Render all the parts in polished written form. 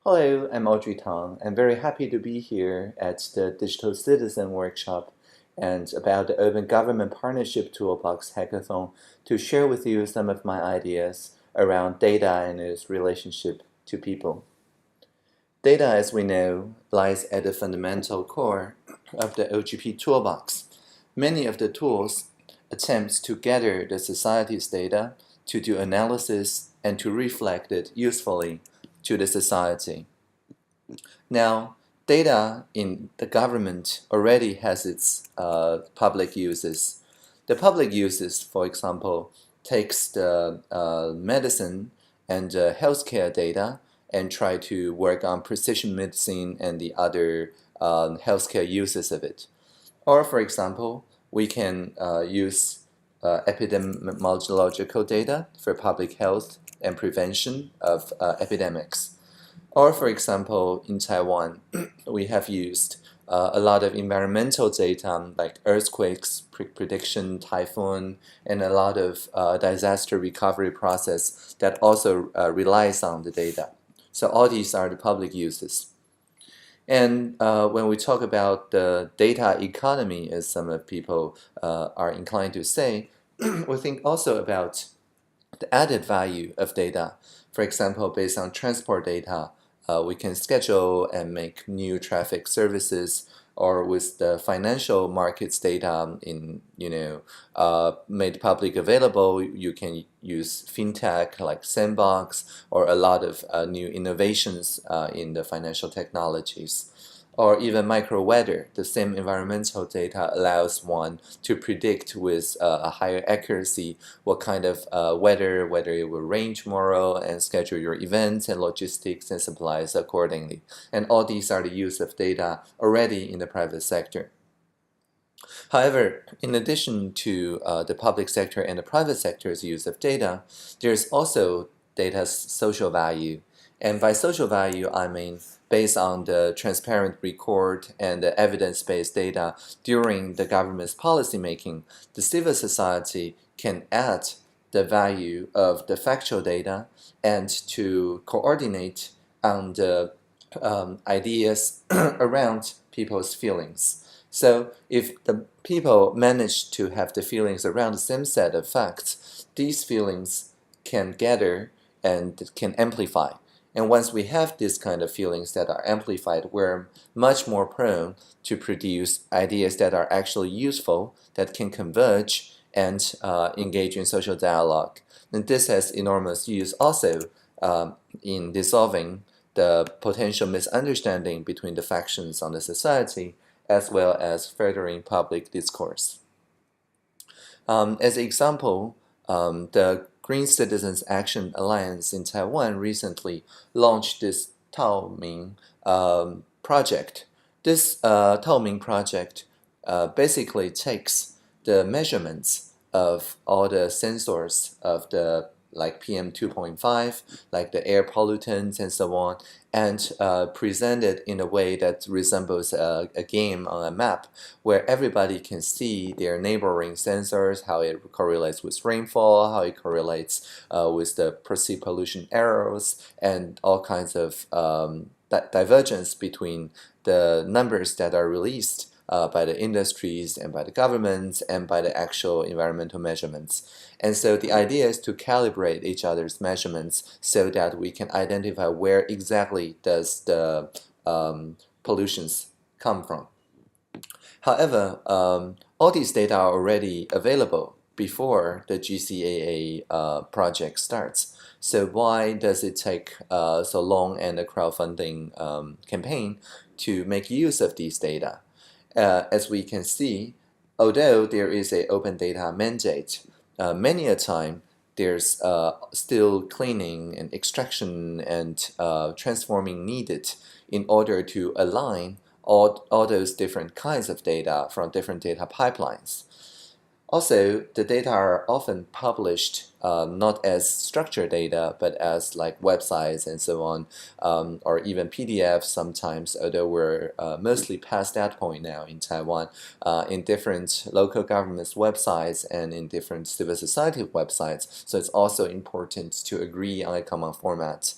Hello, I'm Audrey Tang. I'm very happy to be here at the Digital Citizen Workshop and about the Open Government Partnership Toolbox Hackathon to share with you some of my ideas around data and its relationship to people. Data, as we know, lies at the fundamental core of the OGP toolbox. Many of the tools attempt to gather the society's data, to do analysis, and to reflect it usefully to the society. Now, data in the government already has its public uses. The public uses, for example, takes the medicine and healthcare data and try to work on precision medicine and the other healthcare uses of it. Or, for example, we can use epidemiological data for public health and prevention of epidemics. Or, for example, in Taiwan, we have used a lot of environmental data like earthquakes, prediction, typhoon, and a lot of disaster recovery process that also relies on the data. So all these are the public uses. And when we talk about the data economy, as some of people are inclined to say, we think also about the added value of data. For example, based on transport data, we can schedule and make new traffic services, or with the financial markets data made public available, you can use fintech like Sandbox or a lot of new innovations in the financial technologies. Or even micro weather, the same environmental data allows one to predict with a higher accuracy what kind of weather, whether it will rain tomorrow, and schedule your events and logistics and supplies accordingly. And all these are the use of data already in the private sector. However, in addition to the public sector and the private sector's use of data, there's also data's social value. And by social value, I mean based on the transparent record and the evidence-based data during the government's policymaking, the civil society can add the value of the factual data and to coordinate on the ideas around people's feelings. So if the people manage to have the feelings around the same set of facts, these feelings can gather and can amplify. And once we have these kind of feelings that are amplified, we're much more prone to produce ideas that are actually useful, that can converge and engage in social dialogue. And this has enormous use also in dissolving the potential misunderstanding between the factions on the society, as well as furthering public discourse. As an example, the Green Citizens Action Alliance in Taiwan recently launched this Taoming project. This Taoming project basically takes the measurements of all the sensors of the like PM 2.5, like the air pollutants and so on, and present it in a way that resembles a game on a map, where everybody can see their neighboring sensors, how it correlates with rainfall, how it correlates with the perceived pollution errors, and all kinds of divergence between the numbers that are released by the industries and by the governments and by the actual environmental measurements. And so the idea is to calibrate each other's measurements so that we can identify where exactly does the pollutions come from. However, all these data are already available before the GCAA project starts. So why does it take so long and a crowdfunding campaign to make use of these data? As we can see, although there is an open data mandate, many a time there's still cleaning and extraction and transforming needed in order to align all those different kinds of data from different data pipelines. Also, the data are often published not as structured data, but as like websites and so on, or even PDFs sometimes, although we're mostly past that point now in Taiwan, in different local governments' websites and in different civil society websites. So it's also important to agree on a common format.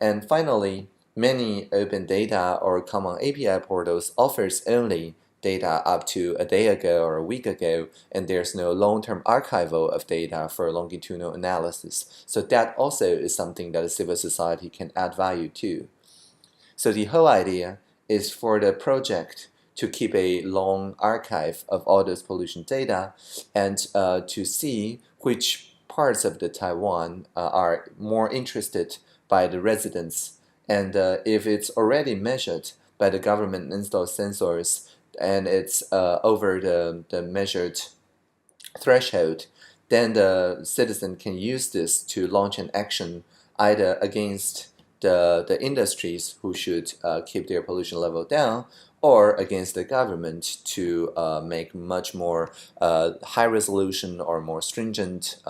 And finally, many open data or common API portals offers only data up to a day ago or a week ago, and there's no long-term archival of data for longitudinal analysis. So that also is something that a civil society can add value to. So the whole idea is for the project to keep a long archive of all those pollution data and to see which parts of the Taiwan are more interested by the residents. And if it's already measured by the government installed sensors and it's over the measured threshold, then the citizen can use this to launch an action either against the industries who should keep their pollution level down, or against the government to make much more high resolution or more stringent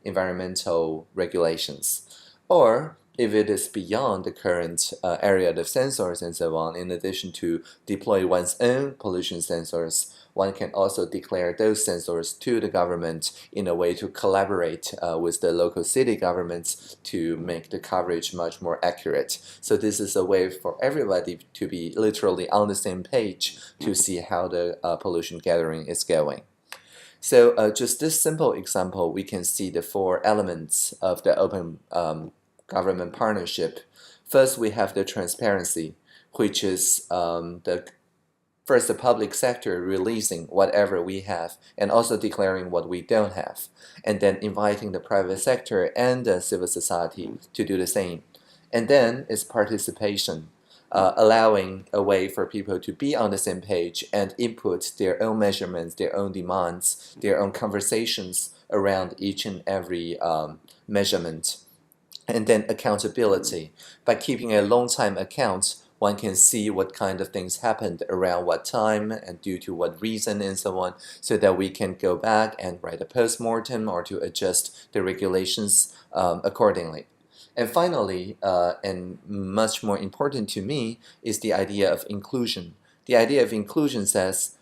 environmental regulations. Or if it is beyond the current area of sensors and so on, in addition to deploy one's own pollution sensors, one can also declare those sensors to the government in a way to collaborate with the local city governments to make the coverage much more accurate. So this is a way for everybody to be literally on the same page to see how the pollution gathering is going. So just this simple example, we can see the four elements of the open government partnership. First, we have the transparency, which is first the public sector releasing whatever we have and also declaring what we don't have, and then inviting the private sector and the civil society to do the same. And then is participation, allowing a way for people to be on the same page and input their own measurements, their own demands, their own conversations around each and every measurement. And then accountability. By keeping a long time account, one can see what kind of things happened around what time and due to what reason and so on, so that we can go back and write a post-mortem or to adjust the regulations accordingly. And finally, and much more important to me, is the idea of inclusion. The idea of inclusion says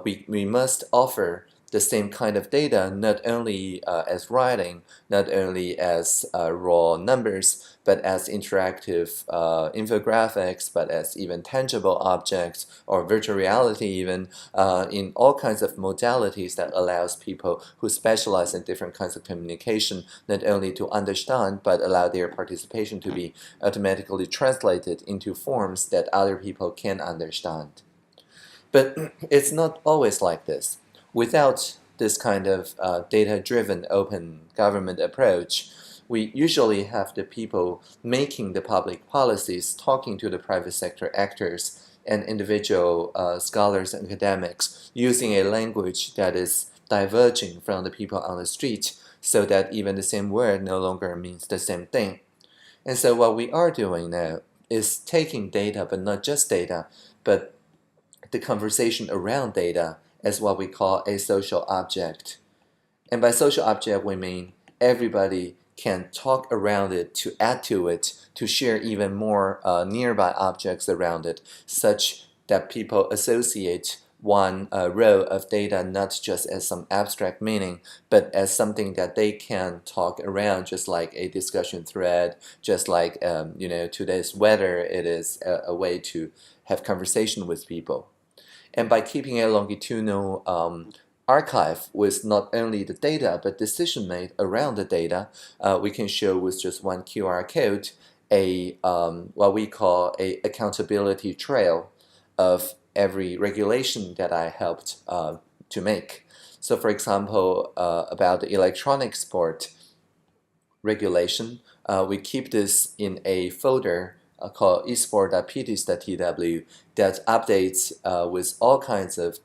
we must offer the same kind of data, not only as writing, not only as raw numbers, but as interactive infographics, but as even tangible objects or virtual reality even, in all kinds of modalities that allows people who specialize in different kinds of communication not only to understand, but allow their participation to be automatically translated into forms that other people can understand. But it's not always like this. Without this kind of data-driven open government approach, we usually have the people making the public policies talking to the private sector actors and individual scholars and academics using a language that is diverging from the people on the street, so that even the same word no longer means the same thing. And so what we are doing now is taking data, but not just data, but the conversation around data as what we call a social object. And by social object, we mean everybody can talk around it, to add to it, to share even more nearby objects around it, such that people associate one row of data not just as some abstract meaning, but as something that they can talk around, just like a discussion thread, just like today's weather, it is a way to have conversation with people. And by keeping a longitudinal archive with not only the data, but decision made around the data, we can show with just one QR code a what we call a accountability trail of every regulation that I helped to make. So for example, about the electronic sport regulation, we keep this in a folder called esport.pts.tw that updates with all kinds of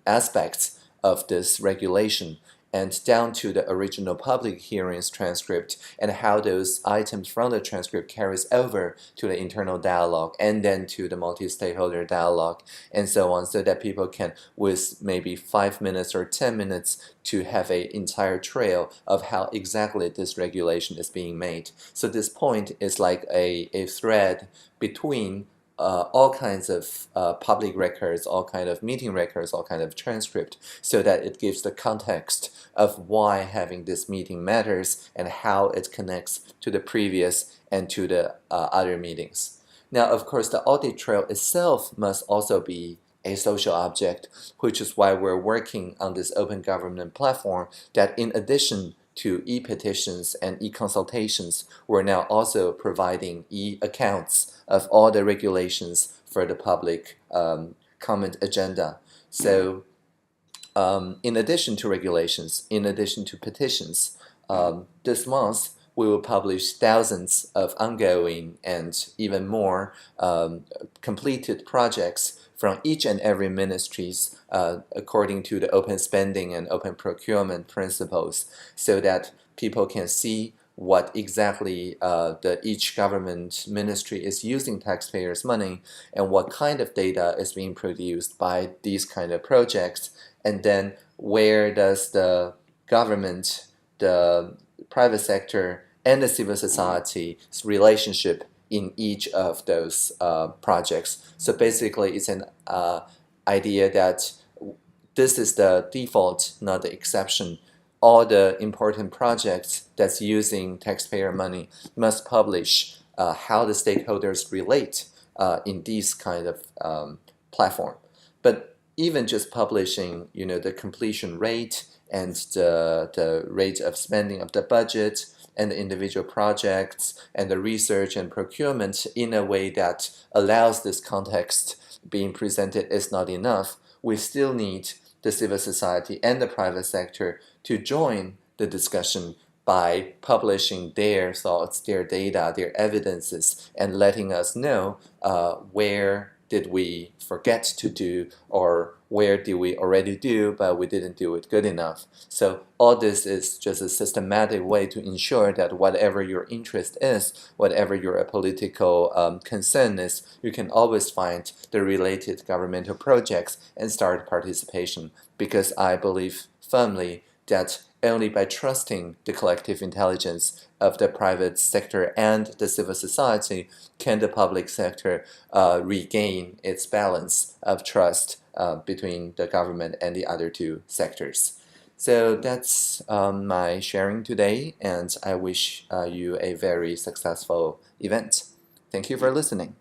aspects of this regulation, and down to the original public hearings transcript and how those items from the transcript carries over to the internal dialogue and then to the multi-stakeholder dialogue and so on, so that people can, with maybe 5 minutes or 10 minutes, to have an entire trail of how exactly this regulation is being made. So this point is like a thread between all kinds of public records, all kinds of meeting records, all kinds of transcript, so that it gives the context of why having this meeting matters and how it connects to the previous and to the other meetings. Now, of course, the audit trail itself must also be a social object, which is why we're working on this open government platform that in addition to e-petitions and e-consultations, we're now also providing e-accounts of all the regulations for the public comment agenda. So in addition to regulations, in addition to petitions, this month we will publish thousands of ongoing and even more completed projects from each and every ministries according to the open spending and open procurement principles, so that people can see what exactly each government ministry is using taxpayers' money and what kind of data is being produced by these kind of projects, and then where does the government, the private sector, and the civil society's relationship in each of those projects. So basically, it's an idea that this is the default, not the exception. All the important projects that's using taxpayer money must publish how the stakeholders relate in these kind of platform. But even just publishing, the completion rate and the rate of spending of the budget and the individual projects and the research and procurement in a way that allows this context being presented is not enough. We still need the civil society and the private sector to join the discussion by publishing their thoughts, their data, their evidences, and letting us know where did we forget to do, or where did we already do but we didn't do it good enough. So all this is just a systematic way to ensure that whatever your interest is, whatever your political concern is, you can always find the related governmental projects and start participation, because I believe firmly that only by trusting the collective intelligence of the private sector and the civil society can the public sector regain its balance of trust between the government and the other two sectors. So that's my sharing today, and I wish you a very successful event. Thank you for listening.